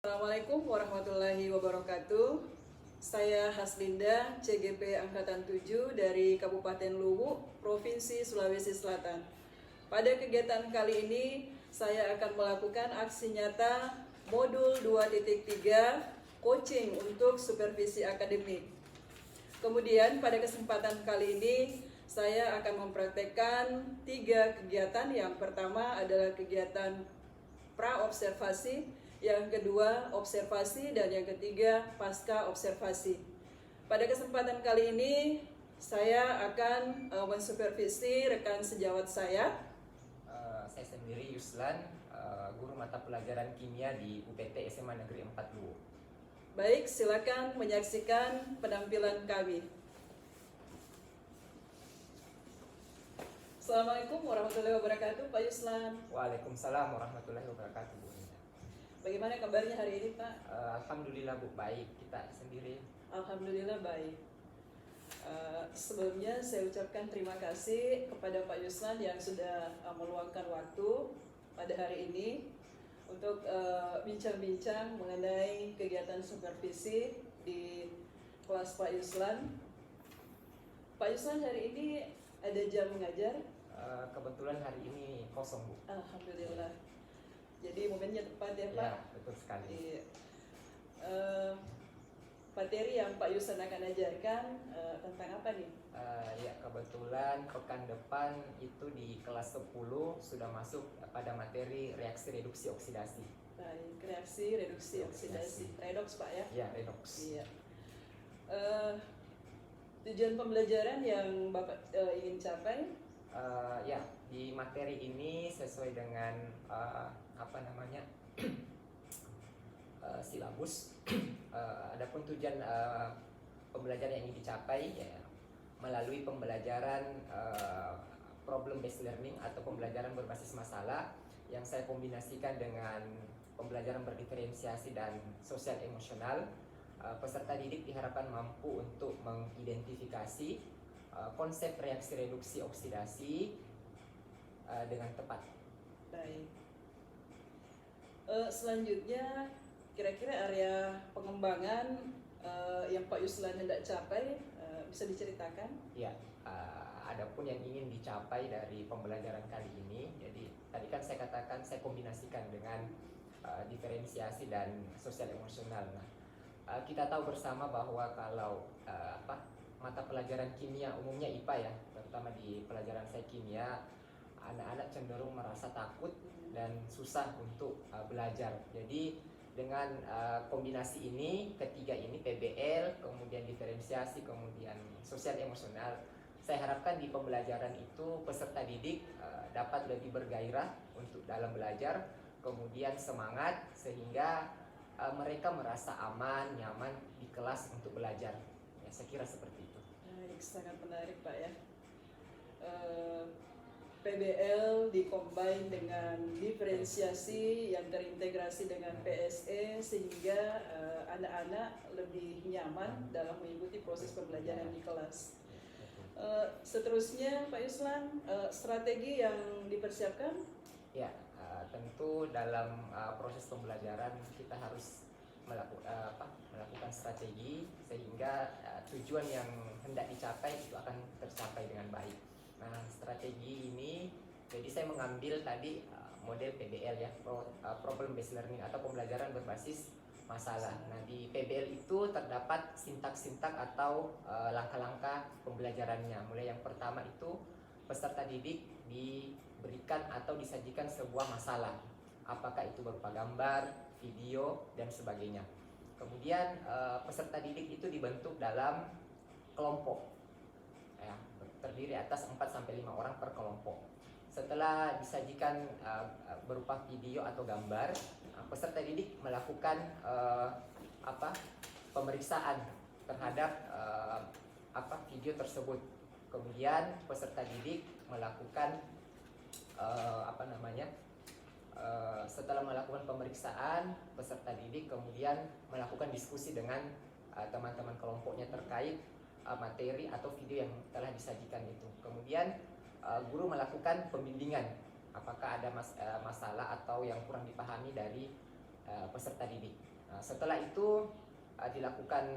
Assalamualaikum warahmatullahi wabarakatuh. Saya Haslinda, CGP Angkatan 7 dari Kabupaten Luwu, Provinsi Sulawesi Selatan. Pada kegiatan kali ini, saya akan melakukan aksi nyata modul 2.3 coaching untuk supervisi akademik. Kemudian pada kesempatan kali ini, saya akan mempraktekkan 3 kegiatan. Yang pertama adalah kegiatan pra-observasi, yang kedua observasi, dan yang ketiga pasca observasi. Pada kesempatan kali ini saya akan mensupervisi rekan sejawat saya. Saya sendiri Yuslan, guru mata pelajaran kimia di UPT SMA Negeri 4 Luwu. Baik, silakan menyaksikan penampilan kami. Assalamualaikum warahmatullahi wabarakatuh, Pak Yuslan. Waalaikumsalam warahmatullahi wabarakatuh, Bu Nina. Bagaimana kabarnya hari ini, Pak? Alhamdulillah, Bu, baik. Kita sendiri? Alhamdulillah baik. Sebelumnya saya ucapkan terima kasih kepada Pak Yuslan yang sudah meluangkan waktu pada hari ini untuk bincang-bincang mengenai kegiatan supervisi di kelas Pak Yuslan. Pak Yuslan hari ini ada jam mengajar? Kebetulan hari ini kosong, Bu. Alhamdulillah. Jadi momennya tepat ya, Pak? Ya, betul sekali. Iya. Materi yang Pak Yuslan akan ajarkan tentang apa nih? Ya, kebetulan pekan depan itu di kelas 10 sudah masuk pada materi reaksi reduksi oksidasi. Baik, reaksi reduksi oksidasi. Redox, Pak ya? Ya, redox. Iya. Tujuan pembelajaran yang Bapak ingin capai? Ya, di materi ini sesuai dengan silabus. Adapun tujuan pembelajaran yang ingin dicapai ya melalui pembelajaran problem based learning atau pembelajaran berbasis masalah yang saya kombinasikan dengan pembelajaran berdiferensiasi dan sosial emosional. Peserta didik diharapkan mampu untuk mengidentifikasi konsep reaksi reduksi oksidasi dengan tepat. Baik. Selanjutnya, kira-kira area pengembangan yang Pak Yuslan hendak capai bisa diceritakan? Ya, adapun yang ingin dicapai dari pembelajaran kali ini, jadi tadi kan saya katakan saya kombinasikan dengan diferensiasi dan sosial emosional. Nah, kita tahu bersama bahwa kalau mata pelajaran kimia umumnya IPA ya, terutama di pelajaran saya kimia, anak-anak cenderung merasa takut dan susah untuk belajar. Jadi dengan kombinasi ini, ketiga ini PBL, kemudian diferensiasi, kemudian sosial emosional, saya harapkan di pembelajaran itu peserta didik dapat lebih bergairah untuk dalam belajar, kemudian semangat sehingga mereka merasa aman, nyaman di kelas untuk belajar. Ya, saya kira seperti itu. Baik, sangat menarik, Pak ya. PBL dikombin dengan diferensiasi yang terintegrasi dengan PSE sehingga anak-anak lebih nyaman dalam mengikuti proses pembelajaran di kelas. Seterusnya, Pak Yuslan, strategi yang dipersiapkan? Ya, tentu dalam proses pembelajaran kita harus melakukan strategi sehingga tujuan yang hendak dicapai itu akan tercapai dengan baik. Nah, strategi ini, jadi saya mengambil tadi model PBL ya, problem based learning atau pembelajaran berbasis masalah. Nah, di PBL itu terdapat sintak-sintak atau langkah-langkah pembelajarannya. Mulai yang pertama itu peserta didik diberikan atau disajikan sebuah masalah, apakah itu berupa gambar, video, dan sebagainya. Kemudian peserta didik itu dibentuk dalam kelompok ya, terdiri atas 4-5 orang per kelompok. Setelah disajikan berupa video atau gambar, peserta didik melakukan pemeriksaan terhadap video tersebut. Kemudian peserta didik melakukan setelah melakukan pemeriksaan, peserta didik kemudian melakukan diskusi dengan teman-teman kelompoknya terkait materi atau video yang telah disajikan itu. Kemudian guru melakukan pembimbingan apakah ada masalah atau yang kurang dipahami dari peserta didik. Setelah itu dilakukan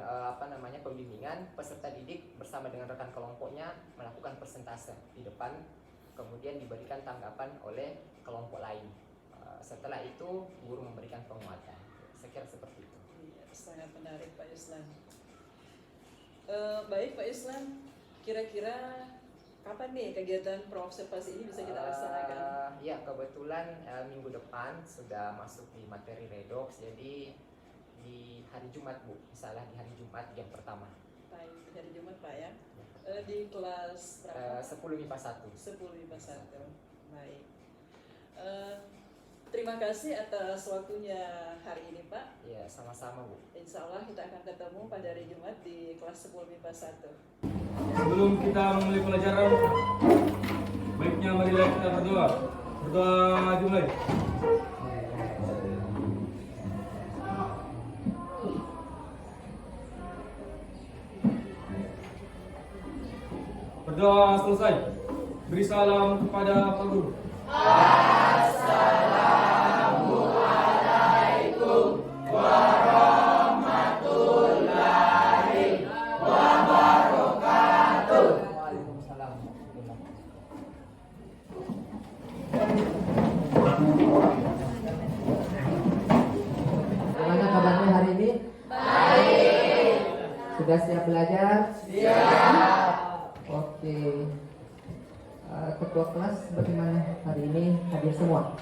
pembimbingan, peserta didik bersama dengan rekan kelompoknya melakukan persentase di depan, kemudian diberikan tanggapan oleh kelompok lain. Setelah itu guru memberikan penguatan. Saya kira seperti itu. Iya, sangat menarik Pak Islan. Baik Pak Islan, kira-kira kapan nih kegiatan praobservasi ini bisa kita laksanakan? Ya, kebetulan minggu depan sudah masuk di materi redox, jadi di hari Jumat Bu, misalnya di hari Jumat yang pertama. Baik, hari Jumat Pak ya. Di kelas berapa? 10 MIPA 1. 10 MIPA 1. Baik. Terima kasih atas waktunya hari ini Pak. Ya, sama-sama Bu. Insya Allah kita akan ketemu pada hari Jumat di kelas 10 MIPA 1. Sebelum kita memulai pelajaran, baiknya marilah kita berdoa. Berdoa dimulai. Berdoa selesai. Beri salam kepada Pak Guru. Assalamualaikum warahmatullahi wabarakatuh. Waalaikumsalam. Bagaimana kabarnya hari ini? Baik. Sudah siap belajar? Siap. Oke. Ketua kelas bagaimana hari ini? Hadir semua?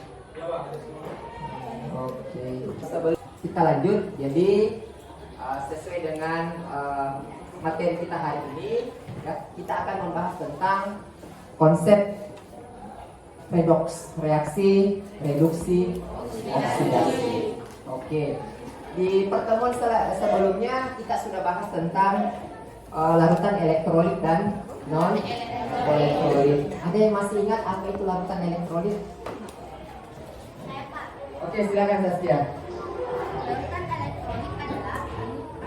Oke. Kita lanjut. Jadi sesuai dengan materi kita hari ini, ya, kita akan membahas tentang konsep redox, reaksi, reduksi, oksidasi. Oke. Di pertemuan sebelumnya kita sudah bahas tentang larutan elektrolit dan non elektrolit. Ada yang masih ingat apa itu larutan elektrolit? Oke, silakan Saskia. Larutan elektrolit adalah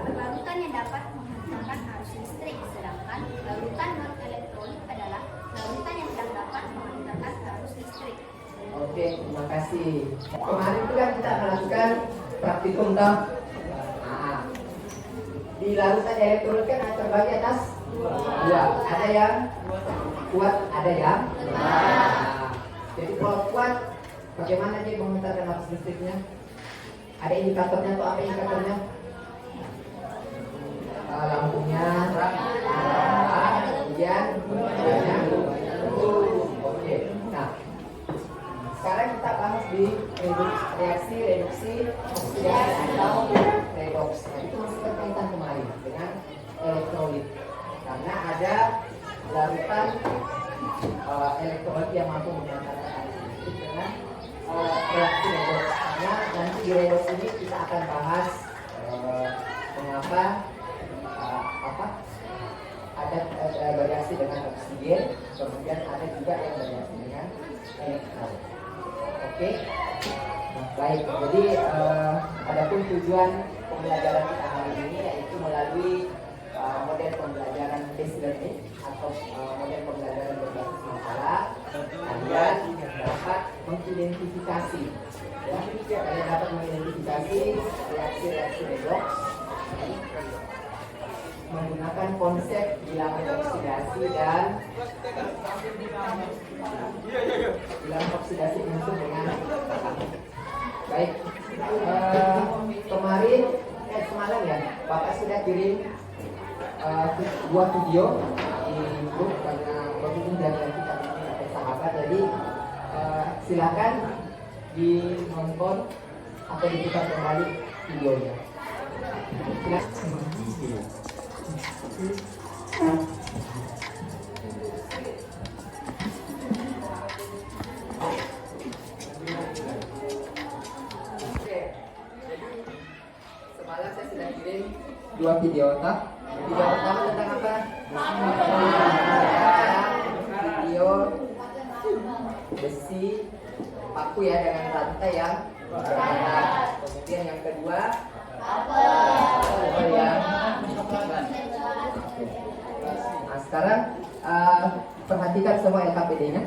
larutan yang dapat menghasilkan arus listrik, sedangkan larutan non-elektrolit adalah larutan yang tidak dapat menghasilkan arus listrik. Oke, terima kasih. Kemarin itu kan kita melakukan praktikum toh. Nah, di larutan elektrolit kan terbagi atas dua. Ada yang kuat, ada yang lemah. Jadi kalau kuat, bagaimana dia menghantarkan arus listriknya? Ada indikatornya atau apa indikatornya? Lampunya, kemudian oke. Nah, sekarang kita bahas di reaksi, reduksi, oksidasi atau redox. Nah, itu masih berkaitan kemarin dengan elektrolit. Karena ada larutan elektrolit yang mampu menghantarkan arus listrik dengan reaksi redox. Karena nanti di redox ini kita akan bahas mengapa ada bereaksi dengan oksigen, kemudian ada juga yang bereaksi dengan elektron. Oke, nah, baik. Jadi adapun tujuan pembelajaran kita hari ini yaitu melalui model pembelajaran based learning atau model pembelajaran berbasis masalah, kalian dapat mengidentifikasi, ya, kalian dapat mengidentifikasi reaksi-reaksi redox menggunakan konsep bilangan oksidasi dan bilangan oksidasi unsur dengan baik. Kemarin semalam ya Bapak sudah kirim dua video di grup karena berhubung dari kita ada sahabat, jadi silakan dinonton atau diputar kembali videonya. Semalam saya sudah kirim dua video tak? Video pertama tentang apa? Video besi paku ya dengan rantai yang berat. Kemudian yang kedua yang nah, sekarang perhatikan semua LKPD-nya.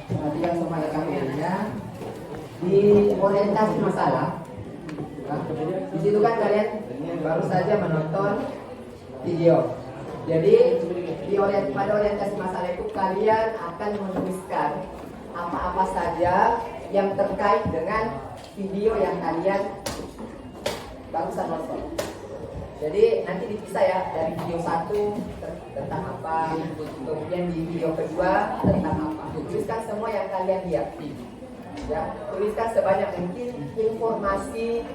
Perhatikan semua LKPD-nya. Di orientasi masalah situ kan kalian baru saja menonton video. Jadi pada orientasi masalah itu kalian akan menuliskan apa-apa saja yang terkait dengan video yang kalian barusan nonton. Jadi nanti dipisah ya, dari video 1 tentang apa, kemudian di video kedua tentang apa. Tuliskan semua yang kalian lihat. Ya, tuliskan sebanyak mungkin informasi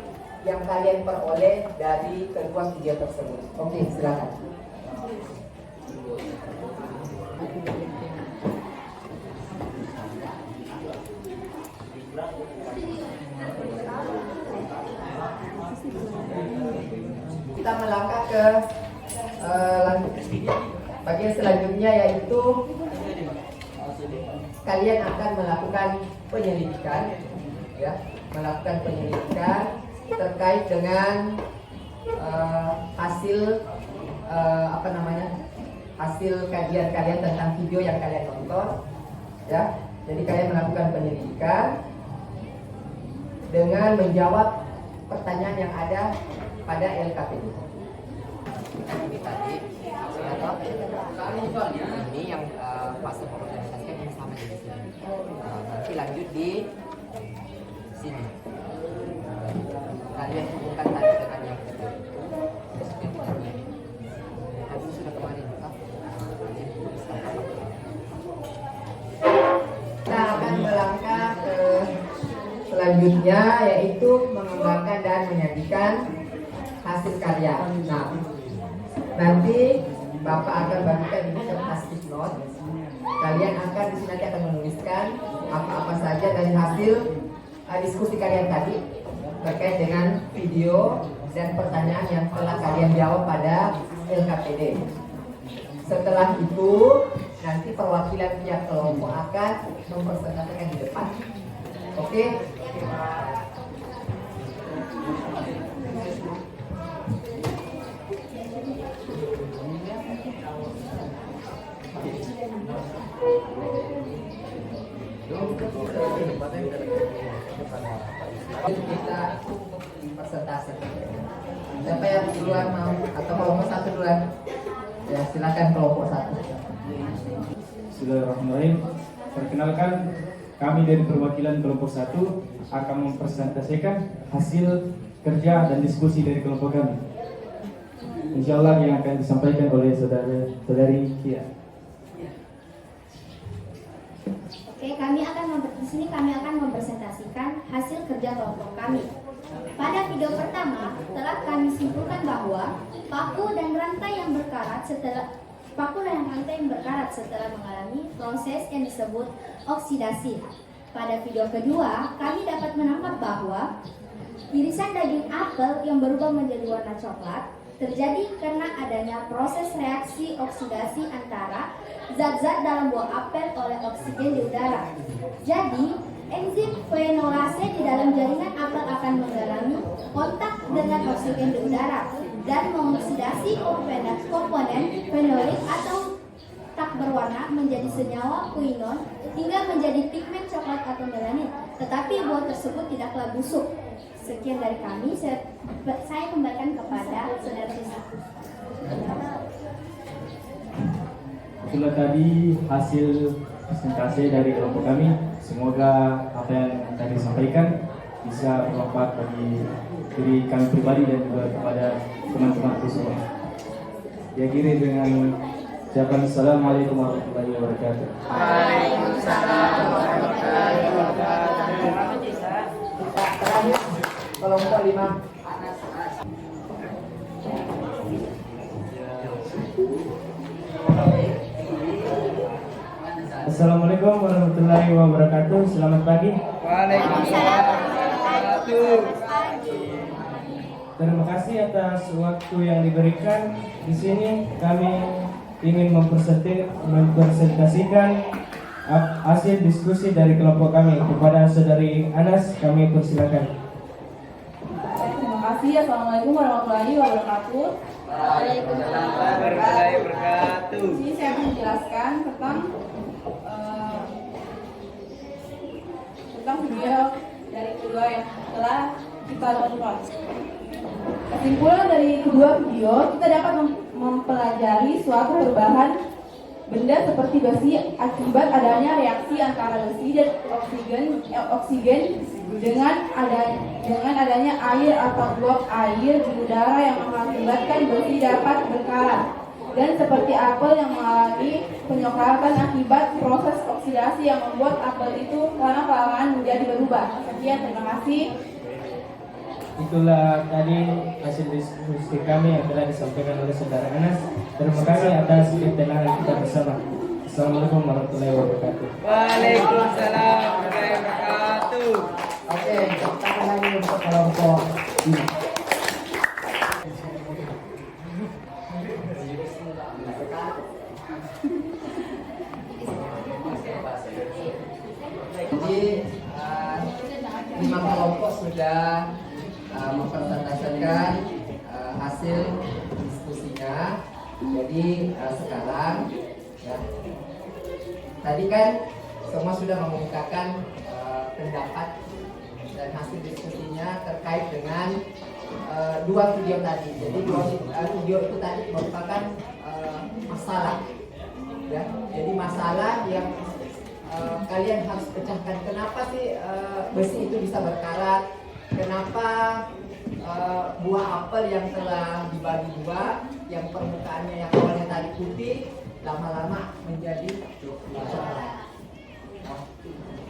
yang kalian peroleh dari kedua video tersebut. Oke, silakan. Kita melangkah ke bagian selanjutnya, yaitu kalian akan melakukan penyelidikan, ya, melakukan penyelidikan terkait dengan hasil hasil kajian kalian tentang video yang kalian tonton, ya. Jadi kalian melakukan penyelidikan dengan menjawab pertanyaan yang ada pada LKPD. Ini tadi ini yang fase pengorganisasian yang sama di sini. Nanti lanjut di sini. Kalian hubungkan tadi dengan yang kedua. Tadi sudah kemarin, Pak. Kita akan melangkah ke selanjutnya, yaitu mengembangkan dan menyajikan hasil karya. Nah, nanti Bapak akan bagikan ini ke post-it note. Kalian akan di sini nanti akan menuliskan apa-apa saja dari hasil diskusi kalian tadi terkait dengan video dan pertanyaan yang telah kalian jawab pada LKPD. Setelah itu, nanti perwakilan pihak kelompok akan mempresentasikan di depan. Oke? Kita presentasi. Siapa yang duluan mau, atau kelompok 1 duluan? Ya, silakan kelompok 1. Bismillahirrahmanirrahim. Perkenalkan, kami dari perwakilan kelompok 1 akan mempresentasikan hasil kerja dan diskusi dari kelompok kami. Insya Allah yang akan disampaikan oleh saudari Kia. Oke, di sini kami akan mempresentasikan hasil kerja kelompok kami. Pada video pertama, telah kami simpulkan bahwa paku dan rantai yang berkarat setelah mengalami proses yang disebut oksidasi. Pada video kedua, kami dapat menangkap bahwa irisan daging apel yang berubah menjadi warna coklat terjadi karena adanya proses reaksi oksidasi antara zat-zat dalam buah apel oleh oksigen di udara. Jadi, enzim fenolase di dalam jaringan apel akan mengalami kontak dengan oksigen di udara dan mengoksidasi komponen fenolik atau tak berwarna menjadi senyawa kuinon hingga menjadi pigmen coklat atau melanin. Tetapi buah tersebut tidaklah busuk. Sekian dari kami, saya kembalikan kepada saudara Sisa. Itulah tadi hasil presentasi dari kelompok kami. Semoga apa yang tadi disampaikan bisa bermanfaat bagi diri kami pribadi dan juga kepada teman-teman semua. Diakhiri dengan ucapan Assalamualaikum warahmatullahi wabarakatuh. Waalaikumsalam warahmatullahi wabarakatuh. Terakhir, kelompok 5. Assalamualaikum warahmatullahi wabarakatuh. Selamat pagi. Waalaikumsalam warahmatullahi wabarakatuh. Terima kasih atas waktu yang diberikan. Di sini kami ingin mempresentasikan hasil diskusi dari kelompok kami. Kepada saudari Anas, kami persilakan. Terima kasih. Assalamualaikum warahmatullahi wabarakatuh. Waalaikumsalam warahmatullahi wabarakatuh. Di sini saya akan menjelaskan tentang video dari kedua yang telah kita tonton. Kesimpulan dari kedua video, kita dapat mempelajari suatu perubahan benda seperti besi akibat adanya reaksi antara besi dan oksigen dengan adanya air atau uap air di udara yang mengakibatkan besi dapat berkarat, dan seperti apel yang mengalami penyokaratan akibat proses oksidasi yang membuat apel itu lama-kelamaan menjadi berubah. Sekian, terima kasih. Itulah tadi hasil diskusi kami yang telah disampaikan oleh Saudara Anas. Terima kasih atas ketenangan kita bersama. Assalamualaikum warahmatullahi wabarakatuh. Waalaikumsalam warahmatullahi wabarakatuh. Oke, kita lagi untuk kelompok ini. Jadi 5 kelompok sudah mempresentasikan hasil diskusinya. Jadi sekarang ya, tadi kan semua sudah mengungkapkan pendapat dan hasil diskusinya terkait dengan 2 video tadi. Jadi 2 video itu tadi merupakan masalah ya. Jadi masalah yang kalian harus pecahkan. Kenapa sih besi itu bisa berkarat? Kenapa buah apel yang telah dibagi dua, yang permukaannya yang awalnya tadi putih, lama-lama menjadi coklat?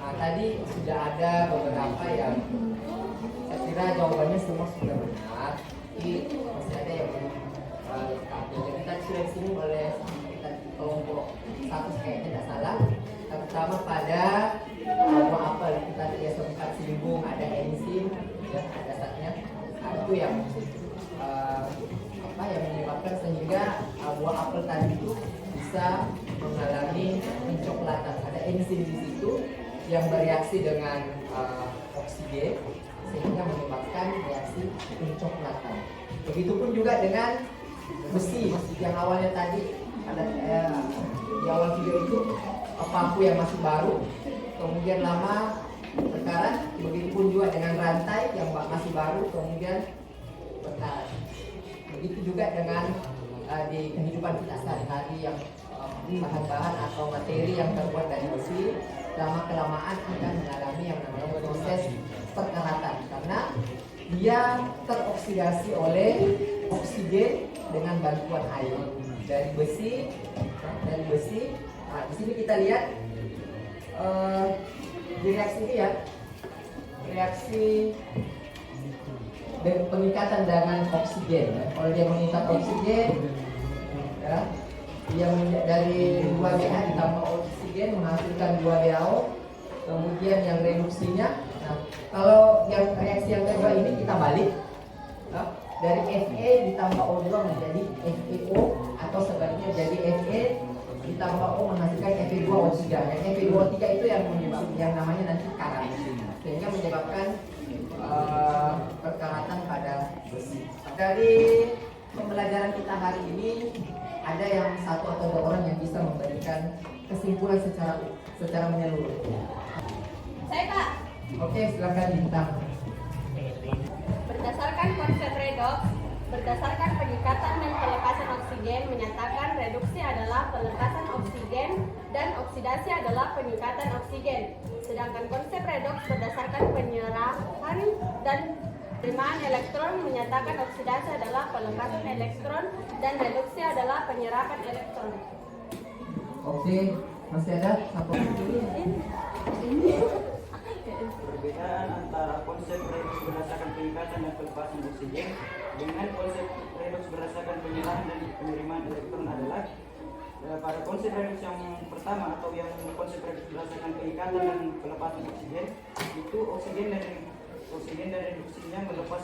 Nah, tadi sudah ada beberapa yang saya kira jawabannya semua sudah benar. Tapi masih ada yang belum lengkap. Jadi tadi sudah disinggung oleh kelompok 1 kayaknya tidak salah, terutama pada buah apel itu tadi ya sempat singgung ada enzim ya ada zatnya. Nah, itu yang yang menyebabkan sehingga buah apel tadi itu bisa mengalami pencoklatan. Ada enzim di situ yang bereaksi dengan oksigen sehingga menyebabkan reaksi pencoklatan. Begitupun juga dengan besi yang awalnya tadi ada di awal video itu paku yang masih baru, kemudian lama berkarat. Begitupun juga dengan rantai yang masih baru, kemudian berkarat. Begitu juga dengan di kehidupan kita sehari-hari yang bahan-bahan atau materi yang terbuat dari besi, lama kelamaan akan mengalami yang namanya proses perkaratan karena dia teroksidasi oleh oksigen dengan bantuan air dari besi. Nah, di sini kita lihat di reaksi ini ya, reaksi dengan pengikatan dengan oksigen. Kalau dia mengikat oksigen, ya, dia dari 2BH ditambah oksigen menghasilkan 2BAO. Kemudian yang reduksinya, nah, kalau yang reaksi yang kedua ini kita balik, ya, dari Fe ditambah O2 menjadi FeO atau sebaliknya jadi Fe ditambah O menghasilkan Fe2O3. Yang Fe2O3 itu yang namanya nanti karat, sehingga menyebabkan perkaratan pada besi. Dari pembelajaran kita hari ini ada yang 1 atau 2 orang yang bisa memberikan kesimpulan secara menyeluruh. Saya, Kak. Oke, silakan Bintang. Berdasarkan konsep redox, berdasarkan pengikatan dan pelepasan oksigen menyatakan reduksi adalah pelepasan oksigen dan oksidasi adalah pengikatan oksigen. Sedangkan konsep redox berdasarkan penyerapan dan penerimaan elektron menyatakan oksidasi adalah pelepasan elektron dan reduksi adalah penyerapan elektron. Oke, masih ada satu. Perbedaan antara konsep redox berdasarkan pengikatan dan pelepasan oksigen dengan konsep redox berdasarkan penyerahan dan penerimaan elektron adalah pada konsep redox yang pertama atau yang konsep redox berdasarkan pengikatan dan pelepasan oksigen itu oksigen dan reduksinya melepas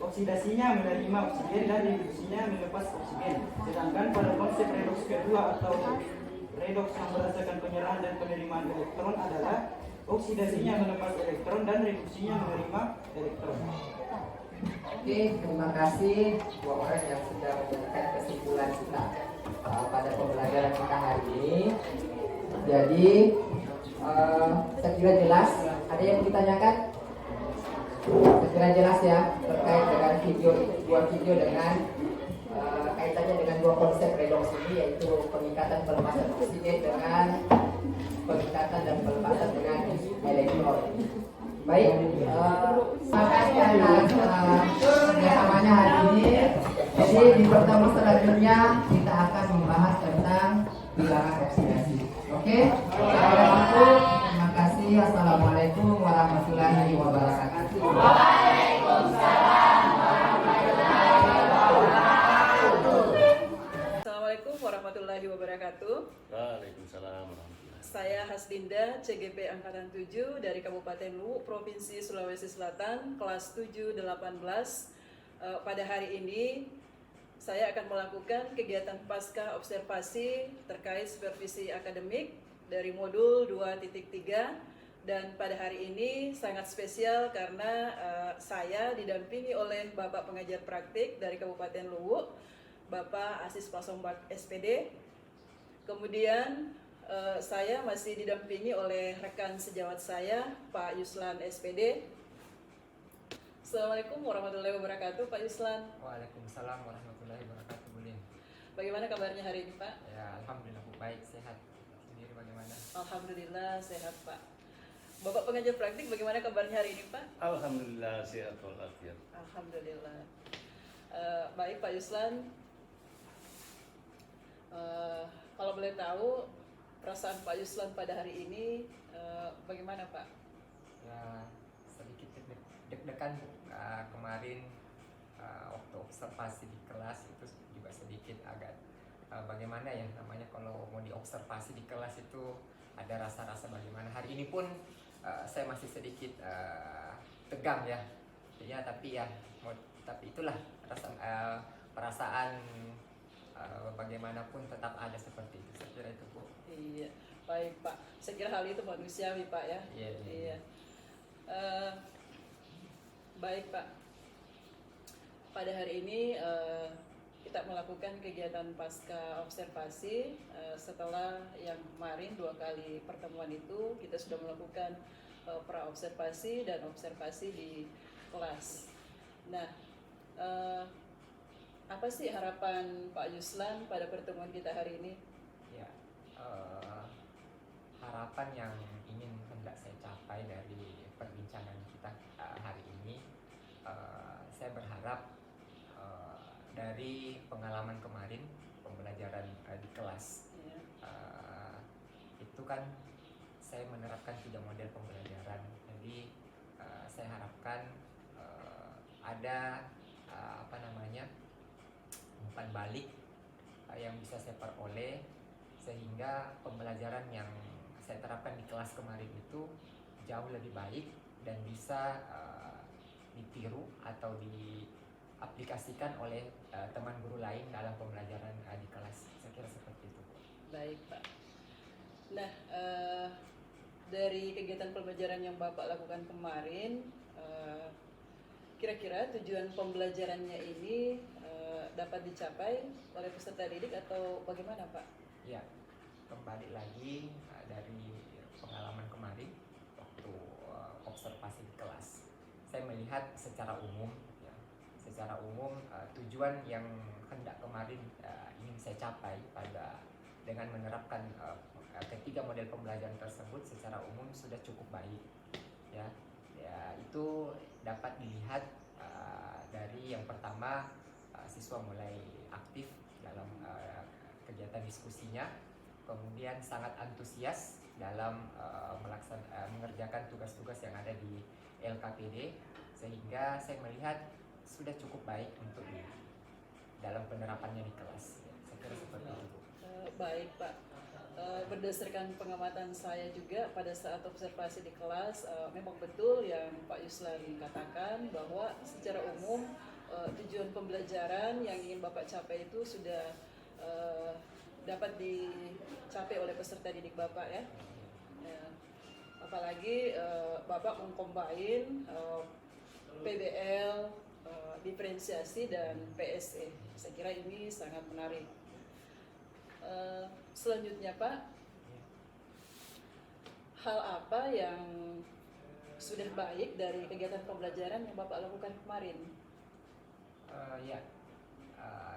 oksidasinya menerima oksigen dan reduksinya melepas oksigen. Sedangkan pada konsep redox kedua atau redox yang berdasarkan penyerahan dan penerimaan elektron adalah oksidasinya melepas elektron dan reduksinya menerima elektron. Oke, terima kasih 2 orang yang sudah memberikan kesimpulan kita pada pembelajaran kita hari ini. Jadi saya kira jelas. Ada yang ditanyakan? Saya kira jelas ya terkait dengan dua video dengan kaitannya dengan dua konsep redox ini, yaitu pengikatan pelepasan oksigen dengan pengikatan dan pelepasan dengan elektrol. Baik, terima kasih atas kerjasamanya hari ini. Jadi di pertemuan selanjutnya kita akan membahas tentang bilangan oksidasi. Oke? Terima kasih. Assalamualaikum warahmatullahi wabarakatuh. Assalamualaikum warahmatullahi wabarakatuh. Waalaikumsalam warahmatullahi. Saya Haslinda, CGP Angkatan 7 dari Kabupaten Luwu, Provinsi Sulawesi Selatan, kelas 7-18. Pada hari ini, saya akan melakukan kegiatan pasca observasi terkait supervisi akademik dari modul 2.3. Dan pada hari ini sangat spesial karena saya didampingi oleh Bapak Pengajar Praktik dari Kabupaten Luwu, Bapak Asis Pasombak SPD. Kemudian saya masih didampingi oleh rekan sejawat saya, Pak Yuslan SPD. Assalamualaikum warahmatullahi wabarakatuh, Pak Yuslan. Waalaikumsalam warahmatullahi wabarakatuh, Bulin. Bagaimana kabarnya hari ini, Pak? Ya, alhamdulillah Bu, baik, sehat. Sendiri bagaimana? Alhamdulillah sehat, Pak. Bapak pengajar praktik, bagaimana kabarnya hari ini, Pak? Alhamdulillah sehat walafiat. Alhamdulillah. Baik, Pak Yuslan. Kalau boleh tahu, perasaan Pak Yuslan pada hari ini bagaimana, Pak? Ya, sedikit deg-degan Bu. Kemarin waktu observasi di kelas itu juga sedikit agak bagaimana ya namanya, kalau mau diobservasi di kelas itu ada rasa-rasa bagaimana. Hari ini pun saya masih sedikit tegang ya. Ya, tapi itulah perasaan bagaimanapun tetap ada seperti itu. Saya kira itu Bu. Iya, baik Pak. Saya kira hal itu manusiawi Pak ya. Iya. Baik Pak. Pada hari ini kita melakukan kegiatan pasca observasi. Setelah yang kemarin 2 kali pertemuan itu kita sudah melakukan pra observasi dan observasi di kelas. Nah, apa sih harapan Pak Yuslan pada pertemuan kita hari ini? Ya, harapan yang ingin hendak saya capai dari perbincangan kita hari ini, saya berharap dari pengalaman kemarin pembelajaran di kelas, itu kan saya menerapkan 3 model pembelajaran. Jadi saya harapkan ada umpan balik yang bisa saya peroleh, sehingga pembelajaran yang saya terapkan di kelas kemarin itu jauh lebih baik dan bisa ditiru atau diaplikasikan oleh teman guru lain dalam pembelajaran di kelas. Saya kira seperti itu. Baik Pak. Nah, dari kegiatan pembelajaran yang Bapak lakukan kemarin, kira-kira tujuan pembelajarannya ini dapat dicapai oleh peserta didik atau bagaimana Pak? Ya, kembali lagi dari pengalaman kemarin waktu observasi di kelas, saya melihat secara umum tujuan yang hendak kemarin ingin saya capai dengan menerapkan ketiga model pembelajaran tersebut secara umum sudah cukup baik. Ya, itu dapat dilihat dari yang pertama, siswa mulai aktif dalam kegiatan diskusinya, kemudian sangat antusias dalam mengerjakan tugas-tugas yang ada di LKPD, sehingga saya melihat sudah cukup baik untuk dalam penerapannya di kelas. Saya kira seperti itu. Baik Pak. Berdasarkan pengamatan saya juga pada saat observasi di kelas, memang betul yang Pak Yuslan katakan bahwa secara umum tujuan pembelajaran yang ingin Bapak capai itu sudah dapat dicapai oleh peserta didik Bapak ya. Apalagi Bapak mengcombine PBL, diferensiasi dan PSE. Saya kira ini sangat menarik. Selanjutnya Pak, hal apa yang sudah baik dari kegiatan pembelajaran yang Bapak lakukan kemarin? Ya,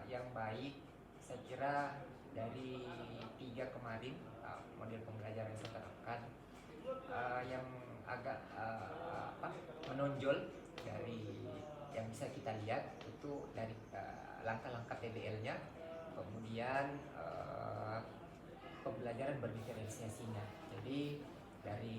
yang baik saya kira dari 3 kemarin model pembelajaran yang saya terapkan, yang agak menonjol dari yang bisa kita lihat itu dari langkah-langkah PBL-nya, kemudian pembelajaran berdiferensiasinya. Jadi dari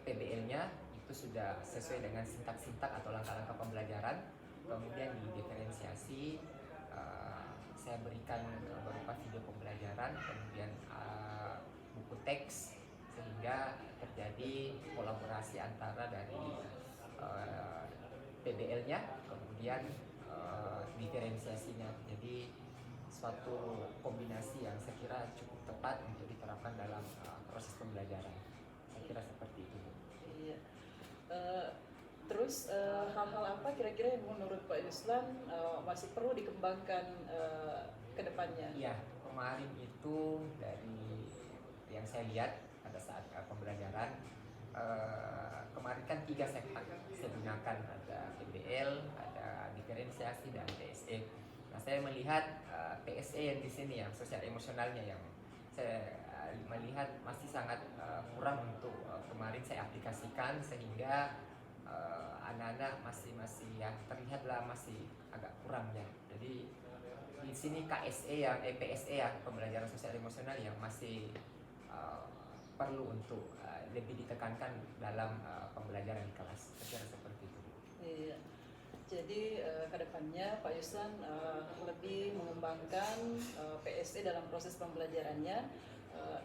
PBL-nya itu sudah sesuai dengan sintak-sintak atau langkah-langkah pembelajaran, kemudian di diferensiasi saya berikan berupa video pembelajaran, kemudian buku teks, sehingga terjadi kolaborasi antara dari PBL-nya kemudian diferensiasinya. Jadi suatu kombinasi yang saya kira cukup tepat untuk diterapkan dalam proses pembelajaran. Saya kira seperti itu. Iya. Terus hal-hal apa kira-kira yang menurut Pak Yuslan masih perlu dikembangkan ke depannya? Iya, kemarin itu dari yang saya lihat pada saat pembelajaran, kemarin kan 3 segmen saya gunakan, ada PBL, ada diferensiasi, dan PSE. Nah, saya melihat PSE yang di sini yang sosial emosionalnya yang saya melihat masih sangat kurang untuk kemarin saya aplikasikan, sehingga anak-anak masih ya terlihatlah masih agak kurang ya. Jadi di sini KSE yang PSE ya, pembelajaran sosial emosional yang masih perlu untuk lebih ditekankan dalam pembelajaran di kelas. Saya kira seperti itu. Iya. Jadi kedepannya Pak Yuslan lebih mengembangkan PSE dalam proses pembelajarannya,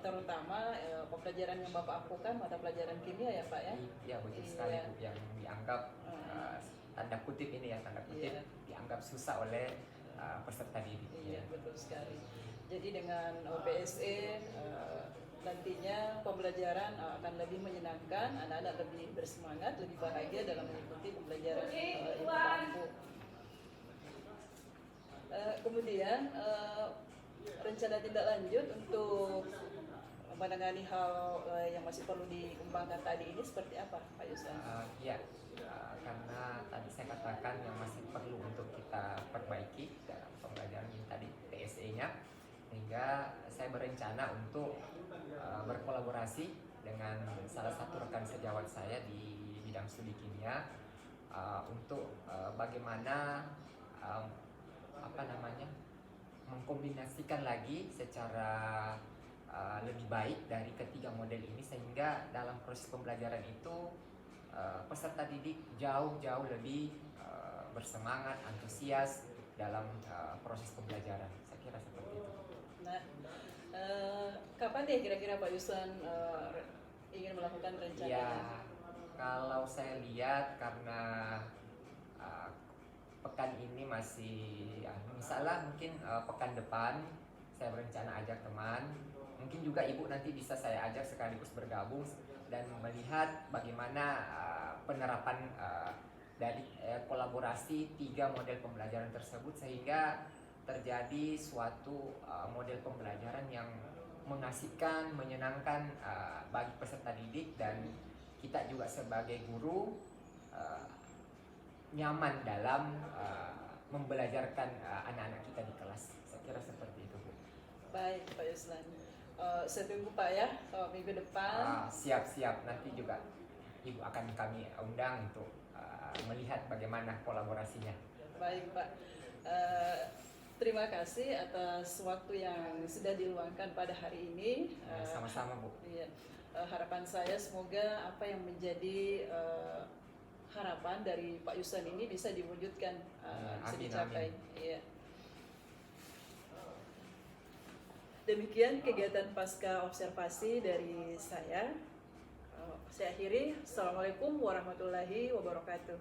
terutama pembelajaran yang Bapak lakukan mata pelajaran kimia ya Pak ya? Iya, betul sekali Bu, yang dianggap tanda kutip ini ya, tanda kutip dianggap susah oleh peserta didik. Iya, betul sekali. Jadi dengan PSE nantinya pembelajaran akan lebih menyenangkan, anak-anak lebih bersemangat, lebih bahagia dalam mengikuti pembelajaran ilmu mampu. Kemudian rencana tindak lanjut untuk menangani hal yang masih perlu dikembangkan tadi ini seperti apa, Pak Yuslan? Ya, karena tadi saya katakan yang masih perlu untuk kita perbaiki dalam pembelajaran ini tadi PSE-nya, sehingga saya berencana untuk berkolaborasi dengan salah satu rekan sejawat saya di bidang studi kimia untuk bagaimana mengkombinasikan lagi secara lebih baik dari ketiga model ini, sehingga dalam proses pembelajaran itu peserta didik jauh lebih bersemangat, antusias dalam proses pembelajaran. Saya kira seperti itu. Nah, kapan deh kira-kira Pak Yuslan ingin melakukan rencana? Ya, kalau saya lihat karena pekan ini masih, misalnya mungkin pekan depan saya berencana ajak teman, mungkin juga ibu nanti bisa saya ajak sekaligus bergabung dan melihat bagaimana penerapan dari kolaborasi 3 model pembelajaran tersebut, sehingga terjadi suatu model pembelajaran yang mengasihkan, menyenangkan bagi peserta didik, dan kita juga sebagai guru nyaman dalam membelajarkan anak-anak kita di kelas. Saya kira seperti itu, Bu. Baik, Pak Yuslan. Saya tunggu Pak ya minggu depan. Siap-siap, nanti juga Ibu akan kami undang untuk melihat bagaimana kolaborasinya. Baik Pak. Terima kasih atas waktu yang sudah diluangkan pada hari ini. Sama-sama, Bu. Iya. Harapan saya semoga apa yang menjadi harapan dari Pak Yuslan ini bisa diwujudkan, bisa dicapai. Iya. Demikian kegiatan pasca observasi dari saya. Saya akhiri. Assalamualaikum warahmatullahi wabarakatuh.